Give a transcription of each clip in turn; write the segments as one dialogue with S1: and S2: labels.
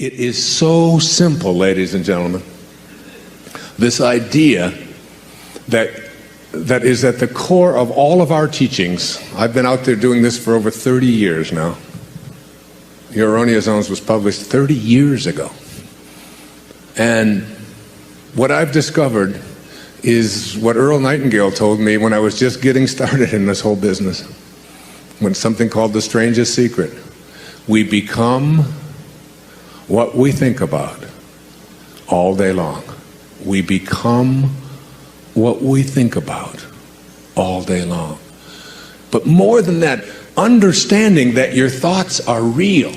S1: It is so simple, ladies and gentlemen. This idea that is at the core of all of our teachings. I've been out there doing this for over 30 years now. Your Erroneous Zones was published 30 years ago. And what I've discovered is what Earl Nightingale told me when I was just getting started in this whole business. When something called the strangest secret. We become what we think about all day long. We become what we think about all day long. But more than that, understanding that your thoughts are real,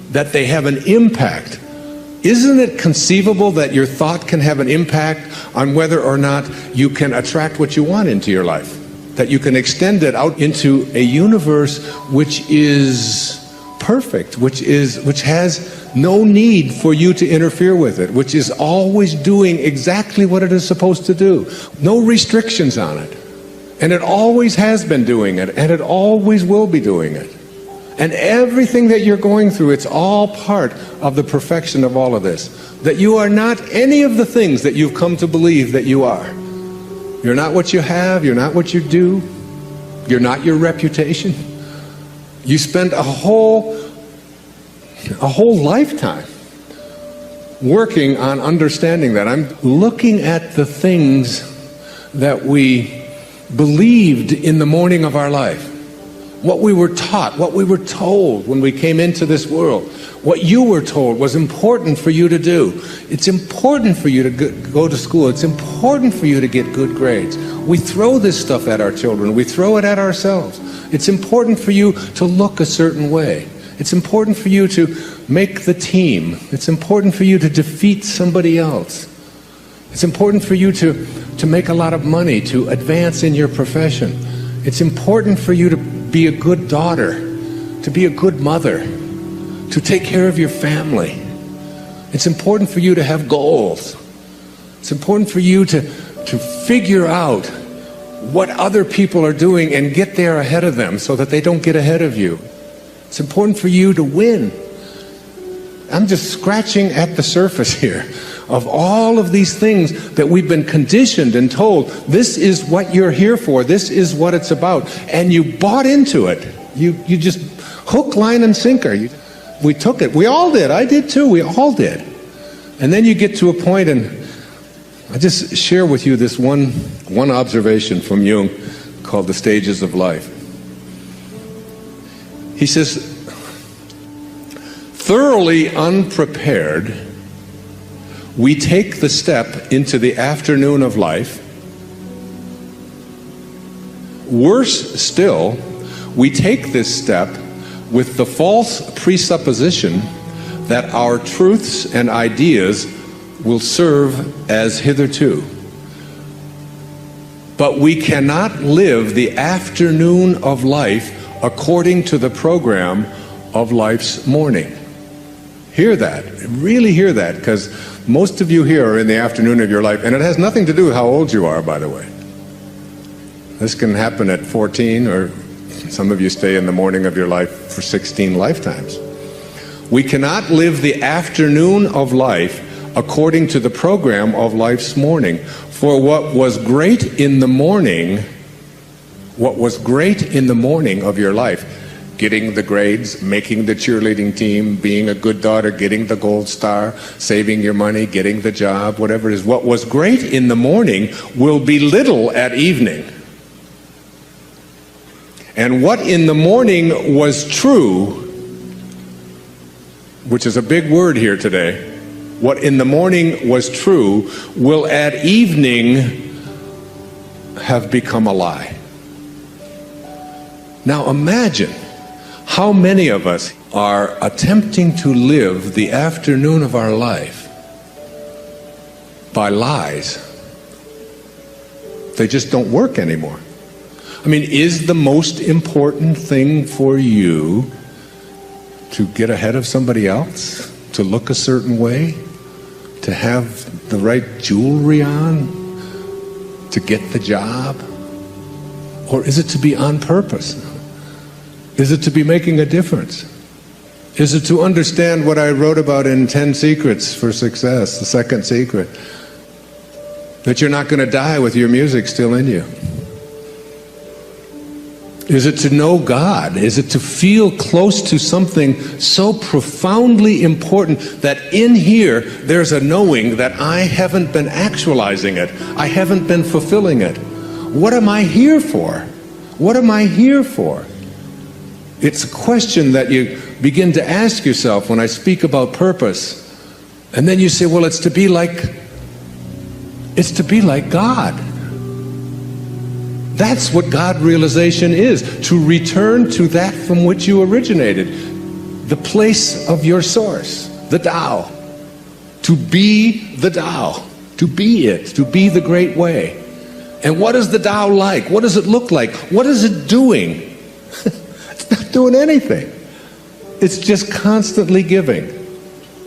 S1: that they have an impact. Isn't it conceivable that your thought can have an impact on whether or not you can attract what you want into your life? That you can extend it out into a universe which is perfect, which has no need for you to interfere with it, which is always doing exactly what it is supposed to do. No restrictions on it. And it always has been doing it, and it always will be doing it. And everything that you're going through, it's all part of the perfection of all of this. That you are not any of the things that you've come to believe that you are. You're not what you have, you're not what you do, you're not your reputation. You spend a whole lifetime working on understanding that. I'm looking at the things that we believed in the morning of our life. What we were taught, what we were told when we came into this world. What you were told was important for you to do. It's important for you to go to school. It's important for you to get good grades. We throw this stuff at our children. We throw it at ourselves. It's important for you to look a certain way. It's important for you to make the team. It's important for you to defeat somebody else. It's important for you to make a lot of money, to advance in your profession. It's important for you to be a good daughter, to be a good mother, to take care of your family. It's important for you to have goals. It's important for you to figure out what other people are doing and get there ahead of them so that they don't get ahead of you. It's important for you to win. I'm just scratching at the surface here of all of these things that we've been conditioned and told, this is what you're here for, this is what it's about. And you bought into it. You just hook, line, and sinker. We took it. We all did. I did too. We all did. And then you get to a point, and I just share with you this one observation from Jung called the stages of life. He says, thoroughly unprepared, we take the step into the afternoon of life. Worse still, we take this step with the false presupposition that our truths and ideas will serve as hitherto. But we cannot live the afternoon of life according to the program of life's morning. Hear that, really hear that, because most of you here are in the afternoon of your life, and it has nothing to do with how old you are, by the way. This can happen at 14, or some of you stay in the morning of your life for 16 lifetimes. We cannot live the afternoon of life according to the program of life's morning. For what was great in the morning of your life, getting the grades, making the cheerleading team, being a good daughter, getting the gold star, saving your money, getting the job, whatever it is, what was great in the morning will be little at evening. And what in the morning was true, which is a big word here today, what in the morning was true will at evening have become a lie. Now imagine how many of us are attempting to live the afternoon of our life by lies. They just don't work anymore. I mean, is the most important thing for you to get ahead of somebody else? To look a certain way? To have the right jewelry on? To get the job? Or is it to be on purpose? Is it to be making a difference? Is it to understand what I wrote about in 10 Secrets for Success, the second secret? That you're not going to die with your music still in you. Is it to know God? Is it to feel close to something so profoundly important that in here there's a knowing that I haven't been actualizing it, I haven't been fulfilling it? What am I here for? What am I here for? It's a question that you begin to ask yourself when I speak about purpose. And then you say, well, it's to be like God. That's what God realization is, to return to that from which you originated, the place of your source, the Tao. To be the Tao, to be it, to be the great way. And what is the Tao like? What does it look like? What is it doing? It's not doing anything. It's just constantly giving.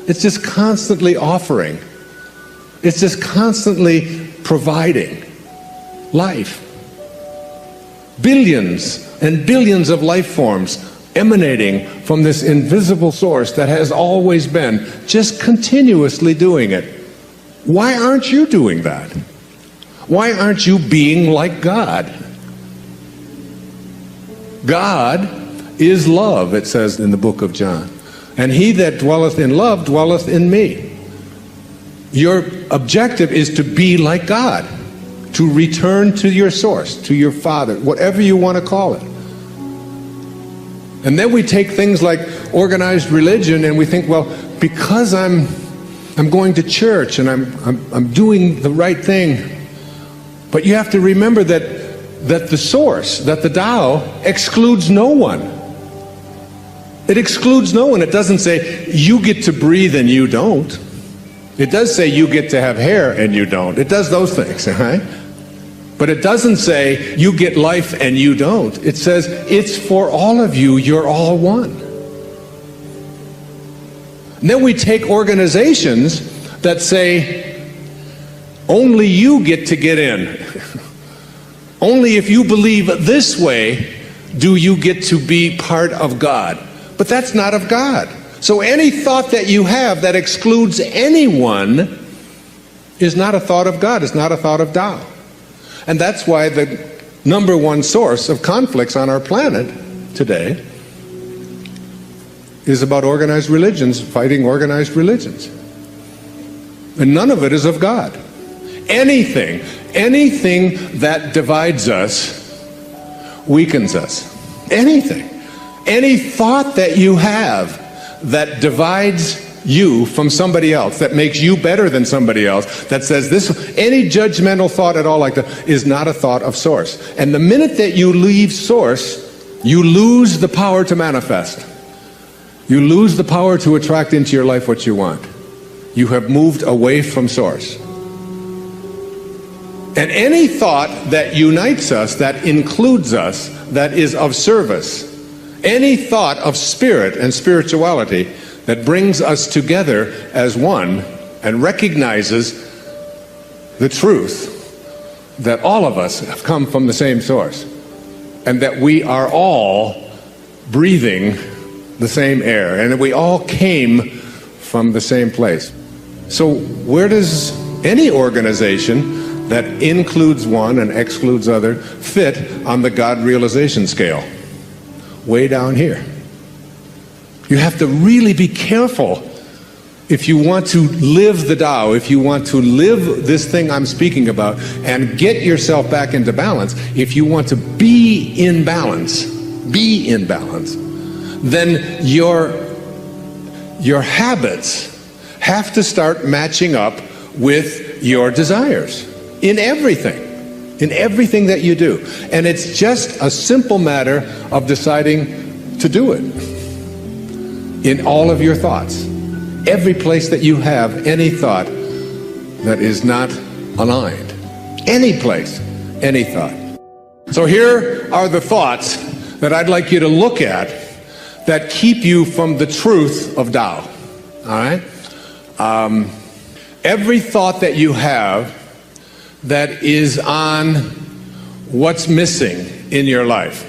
S1: It's just constantly offering. It's just constantly providing life. Billions and billions of life forms emanating from this invisible source that has always been, just continuously doing it. Why aren't you doing that? Why aren't you being like God? God is love, it says in the book of John. And he that dwelleth in love dwelleth in me. Your objective is to be like God. To return to your source, to your Father, whatever you want to call it. And then we take things like organized religion and we think, well, because I'm going to church and I'm doing the right thing. But you have to remember that the source, that the Tao excludes no one. It excludes no one. It doesn't say you get to breathe and you don't. It does say you get to have hair and you don't. It does those things, right? But it doesn't say you get life and you don't. It says it's for all of you, you're all one. And then we take organizations that say only you get to get in. Only if you believe this way do you get to be part of God. But that's not of God. So any thought that you have that excludes anyone is not a thought of God, it's not a thought of Tao. And that's why the number one source of conflicts on our planet today is about organized religions fighting organized religions. And none of it is of God. Anything that divides us weakens us. Anything. Any thought that you have that divides you from somebody else, that makes you better than somebody else, that says this, any judgmental thought at all like that is not a thought of source. And the minute that you leave source, you lose the power to manifest. You lose the power to attract into your life what you want. You have moved away from source. And any thought that unites us, that includes us, that is of service, any thought of spirit and spirituality that brings us together as one and recognizes the truth that all of us have come from the same source and that we are all breathing the same air and that we all came from the same place. So where does any organization that includes one and excludes other fit on the God realization scale? Way down here. You have to really be careful if you want to live the Tao, if you want to live this thing I'm speaking about and get yourself back into balance, if you want to be in balance, then your habits have to start matching up with your desires in everything that you do. And it's just a simple matter of deciding to do it in all of your thoughts. Every place that you have any thought that is not aligned. Any place, any thought. So here are the thoughts that I'd like you to look at that keep you from the truth of Tao. All right? Every thought that you have that is on what's missing in your life.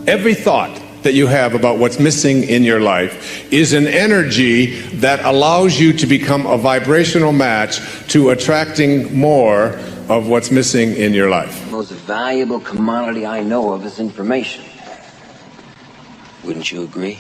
S1: Every thought that you have about what's missing in your life is an energy that allows you to become a vibrational match to attracting more of what's missing in your life.
S2: The most valuable commodity I know of is information. Wouldn't you agree?